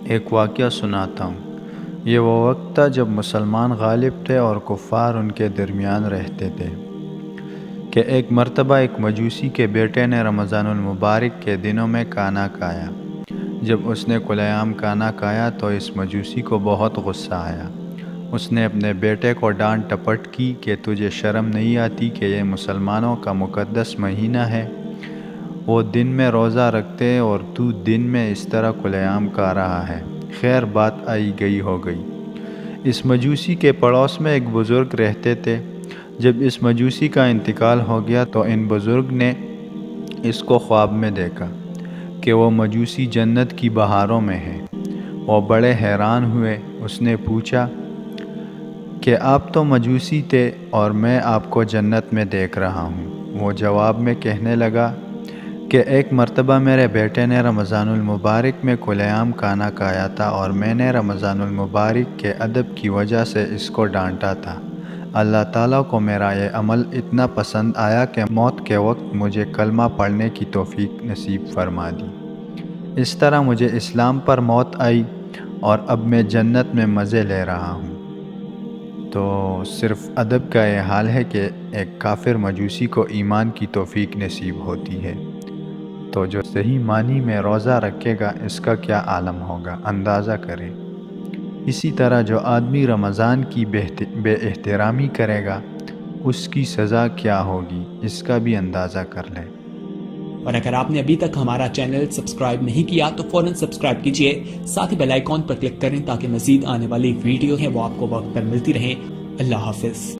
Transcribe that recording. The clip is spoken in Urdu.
ایک واقعہ سناتا ہوں۔ یہ وہ وقت تھا جب مسلمان غالب تھے اور کفار ان کے درمیان رہتے تھے کہ ایک مرتبہ ایک مجوسی کے بیٹے نے رمضان المبارک کے دنوں میں کھانا کھایا۔ جب اس نے کھلے عام کھانا کھایا تو اس مجوسی کو بہت غصہ آیا۔ اس نے اپنے بیٹے کو ڈانٹ ٹپٹ کی کہ تجھے شرم نہیں آتی کہ یہ مسلمانوں کا مقدس مہینہ ہے؟ وہ دن میں روزہ رکھتے اور تو دن میں اس طرح کھلے عام کھا رہا ہے۔ خیر بات آئی گئی ہو گئی۔ اس مجوسی کے پڑوس میں ایک بزرگ رہتے تھے۔ جب اس مجوسی کا انتقال ہو گیا تو ان بزرگ نے اس کو خواب میں دیکھا کہ وہ مجوسی جنت کی بہاروں میں ہے۔ وہ بڑے حیران ہوئے۔ اس نے پوچھا کہ آپ تو مجوسی تھے اور میں آپ کو جنت میں دیکھ رہا ہوں۔ وہ جواب میں کہنے لگا کہ ایک مرتبہ میرے بیٹے نے رمضان المبارک میں کھلے عام کھانا کھایا تھا اور میں نے رمضان المبارک کے ادب کی وجہ سے اس کو ڈانٹا تھا۔ اللہ تعالیٰ کو میرا یہ عمل اتنا پسند آیا کہ موت کے وقت مجھے کلمہ پڑھنے کی توفیق نصیب فرما دی۔ اس طرح مجھے اسلام پر موت آئی اور اب میں جنت میں مزے لے رہا ہوں۔ تو صرف ادب کا یہ حال ہے کہ ایک کافر مجوسی کو ایمان کی توفیق نصیب ہوتی ہے، تو جو صحیح معنی میں روزہ رکھے گا اس کا کیا عالم ہوگا، اندازہ کریں۔ اسی طرح جو آدمی رمضان کی بے احترامی کرے گا اس کی سزا کیا ہوگی، اس کا بھی اندازہ کر لیں۔ اور اگر آپ نے ابھی تک ہمارا چینل سبسکرائب نہیں کیا تو فوراً سبسکرائب کیجئے، ساتھ ہی بیل آئیکن پر کلک کریں تاکہ مزید آنے والی ویڈیو ہیں وہ آپ کو وقت پر ملتی رہیں۔ اللہ حافظ۔